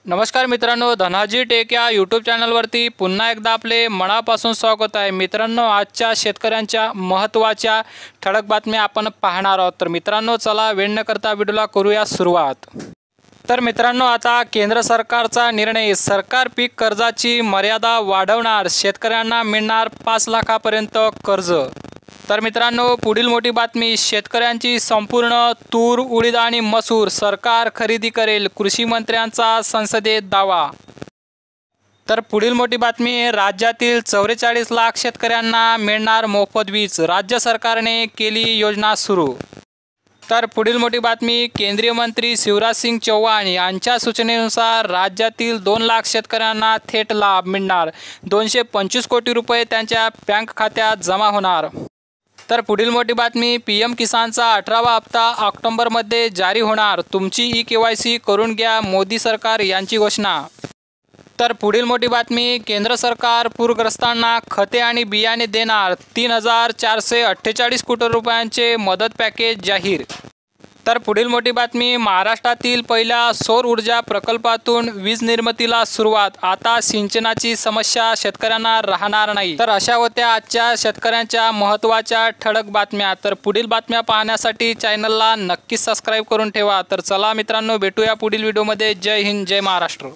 नमस्कार मित्रांनो, धनाजी टेक या यूट्यूब चॅनलवरती पुन्हा एकदा आपले मनापासून स्वागत आहे। मित्रांनो, आजच्या शेतकऱ्यांच्या महत्त्वाच्या ठळक बातम्या आपण पाहणार आहोत। तर मित्रांनो, चला वेळ न करता व्हिडिओला करूया सुरुवात। तर मित्रांनो, आता केंद्र सरकारचा निर्णय, सरकार पीक कर्जाची मर्यादा वाढवणार, शेतकऱ्यांना मिळणार 5 लाखापर्यंत कर्ज। तर मित्रांनो, पुढील मोठी बातमी, शेतकऱ्यांची संपूर्ण तूर, उडीद आणि मसूर सरकार खरेदी करेल, कृषी मंत्र्यांचा संसदेत दावा। तर पुढील मोठी बातमी, राज्यातील 44 लाख शेतकऱ्यांना मिळणार मोफत वीज, राज्य सरकारने केली योजना सुरू। तर पुढील मोठी बातमी, केंद्रीय मंत्री शिवराज सिंग चौहान यांच्या सूचनेनुसार राज्यातील 2 लाख शेतकऱ्यांना थेट लाभ मिळणार, 225 कोटी रुपये त्यांच्या बँक खात्यात जमा होणार। तर पुढील मोठी बातमी, पीएम किसानचा 18वा हप्ता ऑक्टोबरमध्ये जारी होणार, तुमची ई-केवायसी करून घ्या, मोदी सरकार यांची घोषणा। तर पुढील मोठी बातमी, केंद्र सरकार पूरग्रस्तांना खते आणि बियाणे देणार, 3,448 कोटी रुपयांचे मदत पॅकेज जाहीर। तर पुढील मोठी बातमी, महाराष्ट्रातील पहिल्या सौर ऊर्जा प्रकल्पातून वीज निर्मितीला सुरुवात, आता सिंचनाची समस्या शेतकऱ्यांना राहणार नाही। तर अशा होत्या आजच्या शेतकऱ्यांच्या महत्त्वाच्या ठळक बातम्या। तर पुढील बातम्या पाहण्यासाठी चॅनलला नक्कीच सबस्क्राईब करून ठेवा। तर चला मित्रांनो, भेटूया पुढील व्हिडिओमध्ये। जय हिंद, जय महाराष्ट्र।